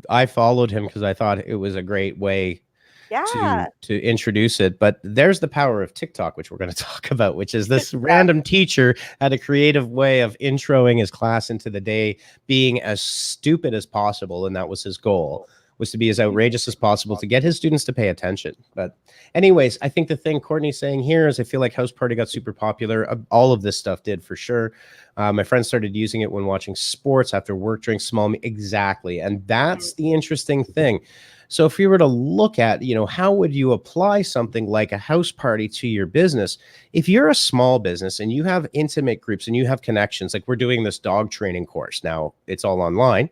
I followed him because I thought it was a great way Yeah. to introduce it. But there's the power of TikTok, which we're going to talk about, which is this random teacher had a creative way of introing his class into the day, being as stupid as possible, and that was his goal, was to be as outrageous as possible to get his students to pay attention. But anyways, I think the thing Courtney's saying here is I feel like Houseparty got super popular. All of this stuff did for sure. My friends started using it when watching sports after work during small exactly. And that's the interesting thing. So if you were to look at, how would you apply something like a Houseparty to your business? If you're a small business and you have intimate groups and you have connections, like we're doing this dog training course now, it's all online.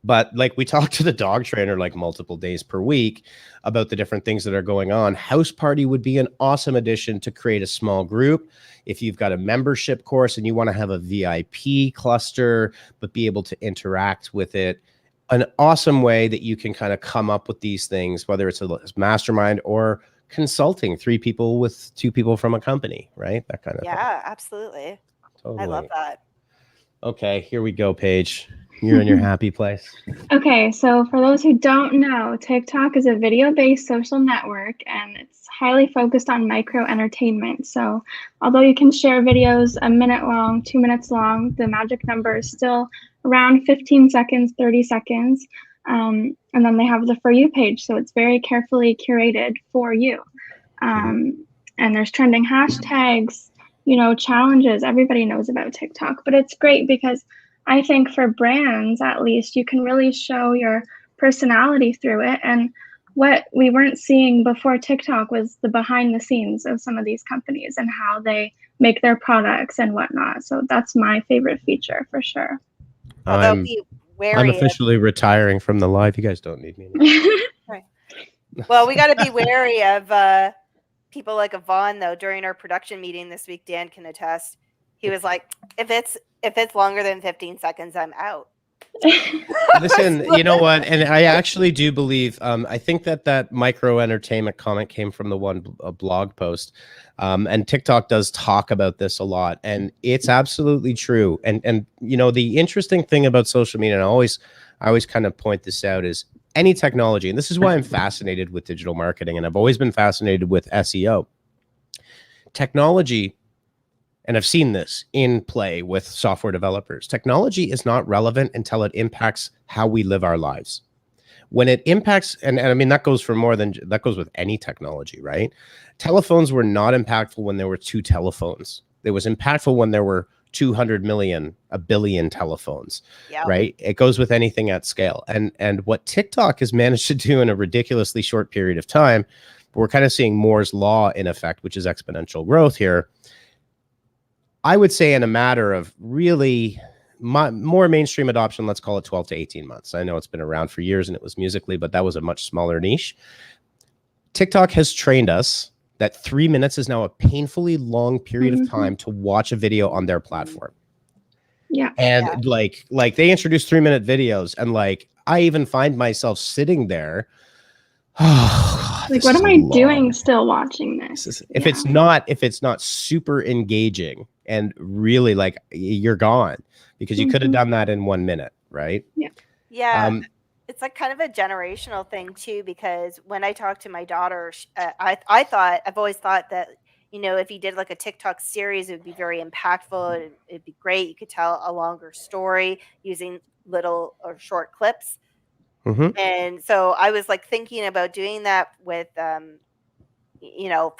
But like we talk to the dog trainer like multiple days per week about the different things that are going on. Houseparty would be an awesome addition to create a small group. If you've got a membership course and you want to have a VIP cluster, but be able to interact with it, an awesome way that you can kind of come up with these things, whether it's a mastermind or consulting, 3 people with 2 people from a company, right? That kind of thing. Yeah, absolutely. Totally. I love that. Okay, here we go, Paige. You're in your happy place. Okay, so for those who don't know, TikTok is a video-based social network and it's highly focused on micro entertainment. So although you can share videos a minute long, 2 minutes long, the magic number is still around 15 seconds, 30 seconds. And then they have the For You page. So it's very carefully curated for you. And there's trending hashtags, challenges. Everybody knows about TikTok, but it's great because I think for brands, at least, you can really show your personality through it. And what we weren't seeing before TikTok was the behind the scenes of some of these companies and how they make their products and whatnot. So that's my favorite feature for sure. Although be wary. I'm officially retiring from the live. You guys don't need me anymore. Right. Well, we got to be wary of people like Yvonne, though. During our production meeting this week, Dan can attest. He was like, if it's longer than 15 seconds, I'm out. Listen, you know what? And I actually do believe, I think that micro entertainment comment came from the one blog post. And TikTok does talk about this a lot, and it's absolutely true. And the interesting thing about social media, and I always kind of point this out, is any technology, and this is why I'm fascinated with digital marketing, and I've always been fascinated with SEO. Technology, and I've seen this in play with software developers. Technology is not relevant until it impacts how we live our lives. When it impacts, and I mean, that goes with any technology, right? Telephones were not impactful when there were 2 telephones. It was impactful when there were 200 million, a billion telephones, right? It goes with anything at scale. And what TikTok has managed to do in a ridiculously short period of time, we're kind of seeing Moore's law in effect, which is exponential growth here. I would say in a matter of really more mainstream adoption, let's call it 12 to 18 months. I know it's been around for years and it was Musical.ly, but that was a much smaller niche. TikTok has trained us that 3 minutes is now a painfully long period of time to watch a video on their platform. Yeah. And like they introduced 3-minute videos, and like I even find myself sitting there. Like, what am I doing still watching this? If it's not super engaging and really like, you're gone, because you could have done that in 1 minute, right? Yeah. It's like kind of a generational thing too, because when I talk to my daughter, I've always thought that, if you did like a TikTok series, it would be very impactful. It'd be great. You could tell a longer story using little or short clips. And so I was like thinking about doing that with, for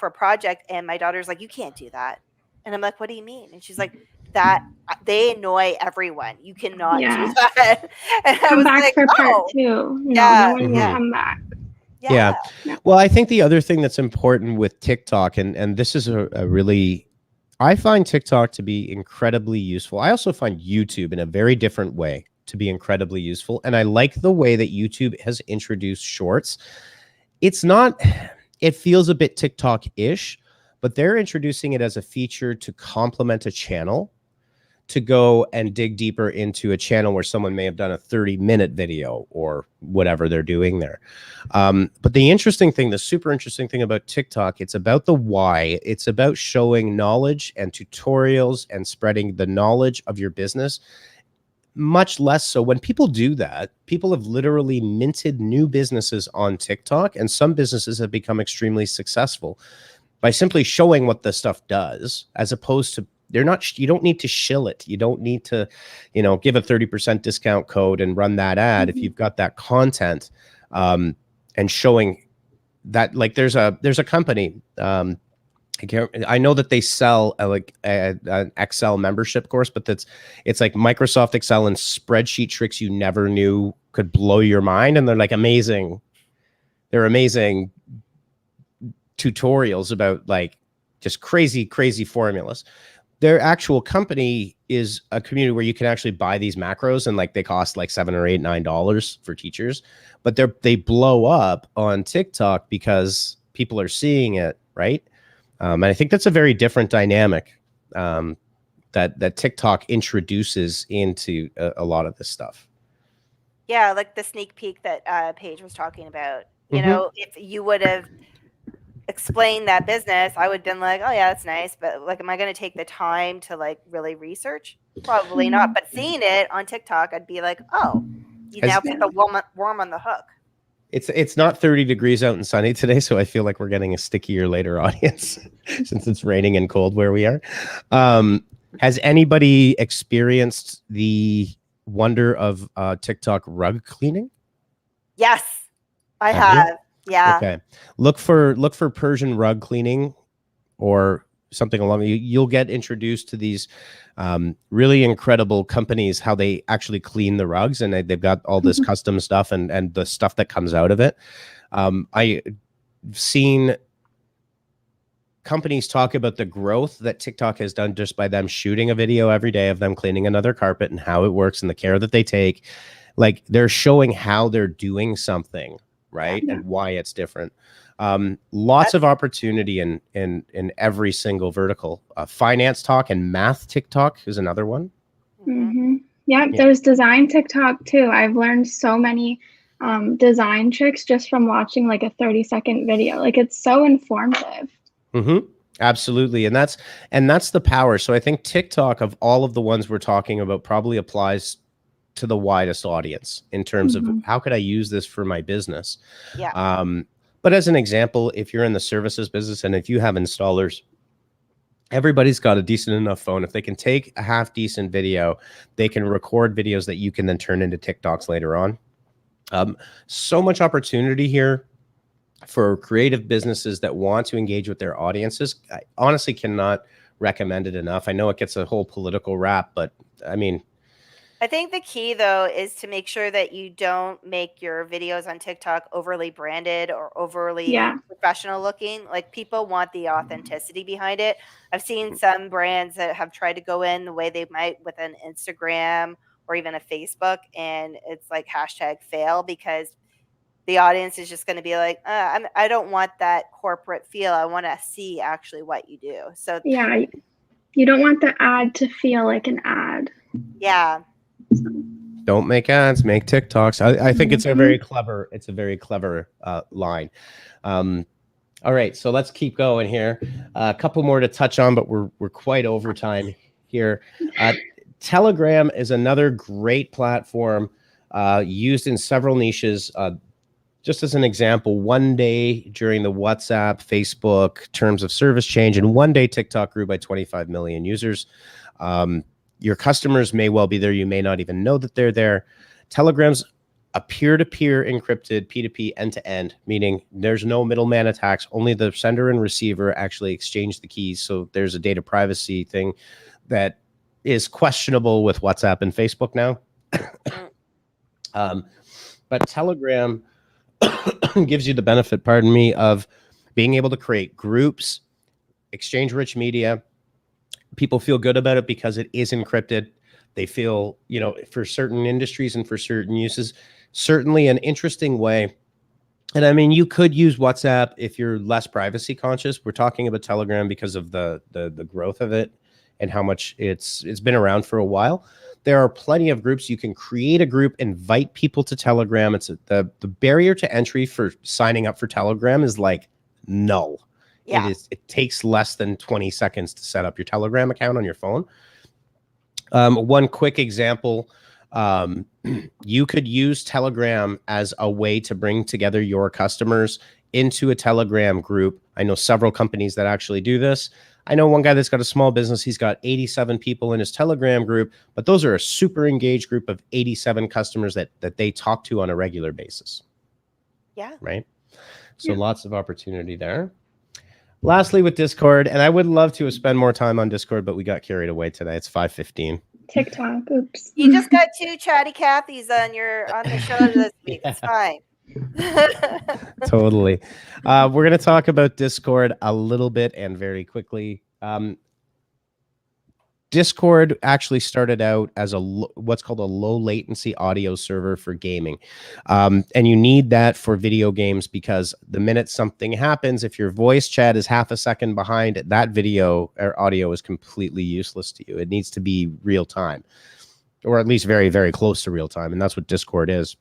a project, and my daughter's like, you can't do that. And I'm like, what do you mean? And she's like, that they annoy everyone. You cannot do that. And come back for part 2. No one will come back. Yeah. Well, I think the other thing that's important with TikTok, and this is a really I find TikTok to be incredibly useful. I also find YouTube in a very different way to be incredibly useful. And I like the way that YouTube has introduced shorts. It's not, it feels a bit TikTok-ish, but they're introducing it as a feature to complement a channel, to go and dig deeper into a channel where someone may have done a 30-minute video or whatever they're doing there. But the interesting thing, the super interesting thing about TikTok, it's about the why. It's about showing knowledge and tutorials and spreading the knowledge of your business. Much less so when people do that, people have literally minted new businesses on TikTok, and some businesses have become extremely successful by simply showing what the stuff does, as opposed to you don't need to shill it. You don't need to, give a 30% discount code and run that ad. If you've got that content, and showing that, like there's a company, I know that they sell an Excel membership course, but it's like Microsoft Excel and spreadsheet tricks you never knew could blow your mind. And they're like amazing. They're amazing tutorials about like just crazy formulas. Their actual company is a community where you can actually buy these macros, and like they cost like $7 or $8, $9 for teachers, but they blow up on TikTok because people are seeing it, right? And I think that's a very different dynamic that TikTok introduces into a lot of this stuff. Yeah, like the sneak peek that Paige was talking about. You know, if you would have explain that business, I would have been like, oh yeah, that's nice, but like, am I going to take the time to like really research? Probably not. But seeing it on TikTok, I'd be like, oh, you now put the worm on the hook. It's not 30 degrees out and sunny today, so I feel like we're getting a stickier later audience since it's raining and cold where we are. Has anybody experienced the wonder of TikTok rug cleaning? Yes, I have. Yeah. Okay. Look for Persian rug cleaning or something along. You'll get introduced to these really incredible companies, how they actually clean the rugs, and they've got all this custom stuff and the stuff that comes out of it. I've seen companies talk about the growth that TikTok has done just by them shooting a video every day of them cleaning another carpet and how it works and the care that they take. Like they're showing how they're doing something, right? And why it's different. Lots of opportunity in every single vertical. Finance talk and math TikTok is another one. Yeah, there's design TikTok too. I've learned so many design tricks just from watching like a 30-second video. Like it's so informative. Absolutely. And that's the power. So I think TikTok, of all of the ones we're talking about, probably applies to the widest audience in terms of how could I use this for my business? Yeah. But as an example, if you're in the services business and if you have installers, everybody's got a decent enough phone. If they can take a half decent video, they can record videos that you can then turn into TikToks later on. So much opportunity here for creative businesses that want to engage with their audiences. I honestly cannot recommend it enough. I know it gets a whole political rap, but I mean, I think the key though is to make sure that you don't make your videos on TikTok overly branded or overly professional looking. Like people want the authenticity behind it. I've seen some brands that have tried to go in the way they might with an Instagram or even a Facebook, and it's like #fail because the audience is just going to be like, I don't want that corporate feel. I want to see actually what you do. So yeah, you don't want the ad to feel like an ad. Yeah. Don't make ads, make TikToks. I think it's a very clever, line. All right, so let's keep going here. A couple more to touch on, but we're quite over time here. Telegram is another great platform used in several niches. Just as an example, one day during the WhatsApp, Facebook terms of service change, and one day TikTok grew by 25 million users. Your customers may well be there. You may not even know that they're there. Telegram's a peer-to-peer encrypted P2P end-to-end, meaning there's no middleman attacks. Only the sender and receiver actually exchange the keys. So there's a data privacy thing that is questionable with WhatsApp and Facebook now. But Telegram gives you the benefit, of being able to create groups, exchange rich media, People feel good about it because it is encrypted. They feel, you know, for certain industries and for certain uses, certainly an interesting way. And I mean, you could use WhatsApp if you're less privacy conscious. We're talking about Telegram because of the growth of it and how much it's been around for a while. There are plenty of groups. You can create a group, invite people to Telegram. It's the barrier to entry for signing up for Telegram is like null. Yeah. It takes less than 20 seconds to set up your Telegram account on your phone. One quick example, you could use Telegram as a way to bring together your customers into a Telegram group. I know several companies that actually do this. I know one guy that's got a small business. He's got 87 people in his Telegram group, but those are a super engaged group of 87 customers that they talk to on a regular basis. Yeah. Right. So lots of opportunity there. Lastly, with Discord, and I would love to spend more time on Discord, but we got carried away today. It's 5:15. TikTok. Oops. You just got 2 chatty Cathys on the show this week. Yeah. It's fine. Totally. We're going to talk about Discord a little bit and very quickly. Discord actually started out as what's called a low latency audio server for gaming. And you need that for video games because the minute something happens, if your voice chat is half a second behind, that video or audio is completely useless to you. It needs to be real time, or at least very, very close to real time. And that's what Discord is.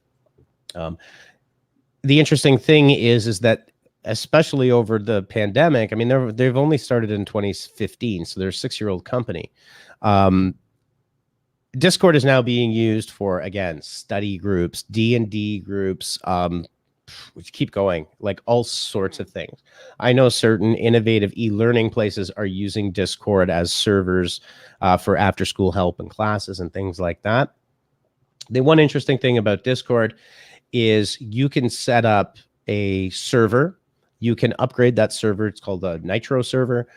The interesting thing is that especially over the pandemic, I mean, they've only started in 2015, so they're a 6-year-old company. Discord is now being used for, again, study groups, D&D groups, which keep going, like all sorts of things. I know certain innovative e-learning places are using Discord as servers for after-school help and classes and things like that. The one interesting thing about Discord is you can set up a server. You can upgrade that server. It's called a Nitro server.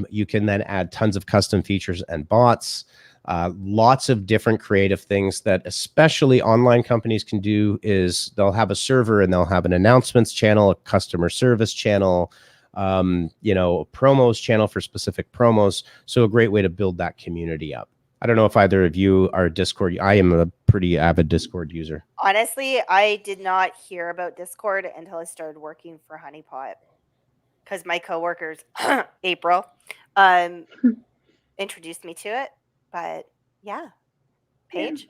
You can then add tons of custom features and bots. Lots of different creative things that especially online companies can do is they'll have a server and they'll have an announcements channel, a customer service channel, you know, a promos channel for specific promos. So a great way to build that community up. I don't know if either of you are Discord. I am a pretty avid Discord user. Honestly, I did not hear about Discord until I started working for Honeypot because my coworkers, April, introduced me to it. But yeah, Paige?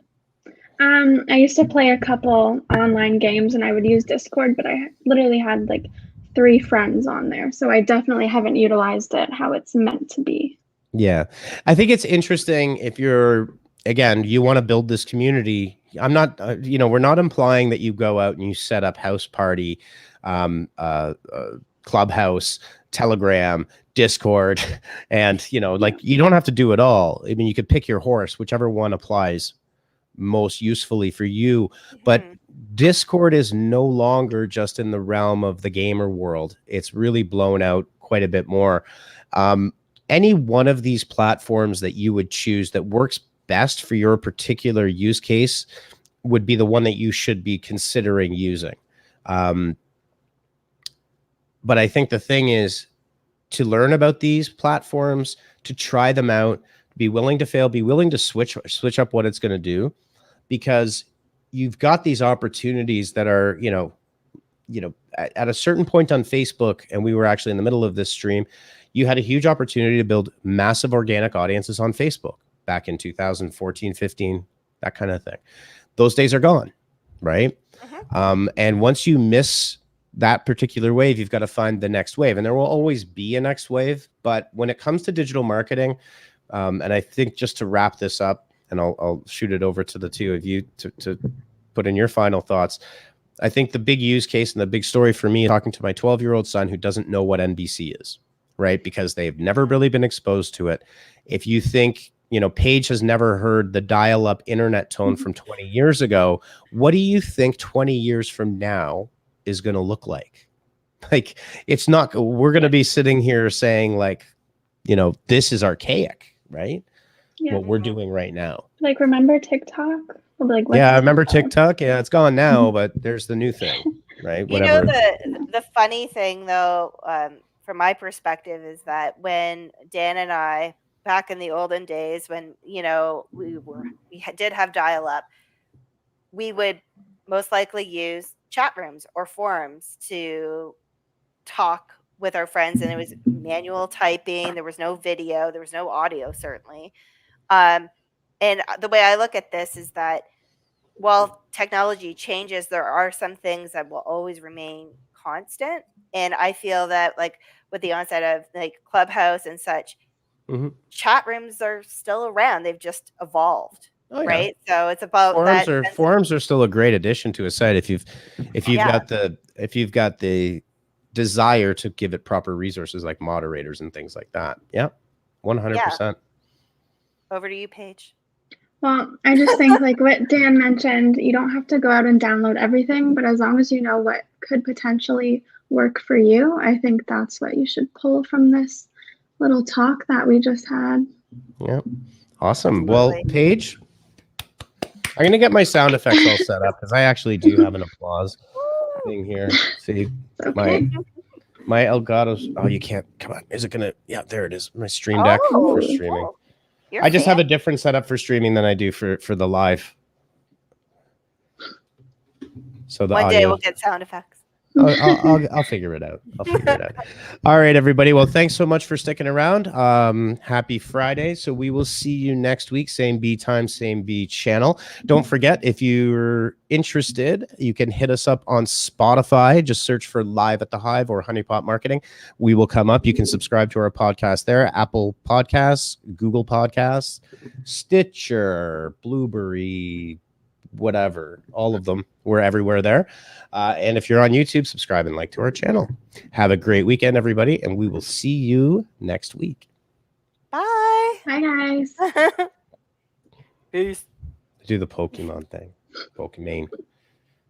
I used to play a couple online games and I would use Discord, but I literally had like 3 friends on there. So I definitely haven't utilized it how it's meant to be. Yeah. I think it's interesting if you're, again, you want to build this community. I'm not, you know, we're not implying that you go out and you set up Houseparty, Clubhouse, Telegram, Discord, and, you know, like you don't have to do it all. I mean, you could pick your horse, whichever one applies most usefully for you. But Discord is no longer just in the realm of the gamer world. It's really blown out quite a bit more. Any one of these platforms that you would choose that works best for your particular use case would be the one that you should be considering using. But I think the thing is to learn about these platforms, to try them out, be willing to fail, be willing to switch up what it's going to do, because you've got these opportunities that are, you know, at a certain point on Facebook, and we were actually in the middle of this stream, you had a huge opportunity to build massive organic audiences on Facebook back in 2014, 15, that kind of thing. Those days are gone, right? And once you miss that particular wave, you've got to find the next wave. And there will always be a next wave. But when it comes to digital marketing, and I think just to wrap this up, and I'll shoot it over to the two of you to put in your final thoughts. I think the big use case and the big story for me, talking to my 12-year-old son who doesn't know what NBC is, right? Because they've never really been exposed to it. If you think, you know, Paige has never heard the dial-up internet tone from 20 years ago, what do you think 20 years from now is going to look like? Like, it's not, we're going to be sitting here saying like, you know, this is archaic, right? Yeah. What we're doing right now. Like, remember TikTok? Like, yeah, I remember TikTok. Yeah, it's gone now, but there's the new thing, right? Whatever. You know, the funny thing though, from my perspective, is that when Dan and I back in the olden days when, you know, did have dial up, we would most likely use chat rooms or forums to talk with our friends, and it was manual typing. There was no video, there was no audio, certainly. And the way I look at this is that while technology changes, there are some things that will always remain constant. And I feel that, like, with the onset of like Clubhouse and such, chat rooms are still around. They've just evolved. Oh, yeah. Right. So it's about forums are still a great addition to a site if you've got the desire to give it proper resources like moderators and things like that. Yeah. 100%. Over to you, Paige. Well, I just think like what Dan mentioned, you don't have to go out and download everything, but as long as you know what could potentially work for you, I think that's what you should pull from this little talk that we just had. Yeah. Awesome. Absolutely. Well, Paige, I'm going to get my sound effects all set up because I actually do have an applause thing here. See, Okay. my Elgato's. Oh, you can't. Come on. Is it going to? Yeah, there it is. My stream deck for streaming. Oh, I just have a different setup for streaming than I do for the live. So the one day we'll get sound effects. I'll figure it out. All right, everybody. Well, thanks so much for sticking around. Happy Friday. So we will see you next week. Same B time, same B channel. Don't forget, if you're interested, you can hit us up on Spotify. Just search for Live at the Hive or Honey Pot Marketing. We will come up. You can subscribe to our podcast there. Apple Podcasts, Google Podcasts, Stitcher, Blueberry, whatever, all of them. We're everywhere there. And if you're on YouTube, subscribe and like to our channel. Have a great weekend, everybody, and we will see you next week. Bye. Bye, guys. Peace. Do the Pokemon thing. Pokemon.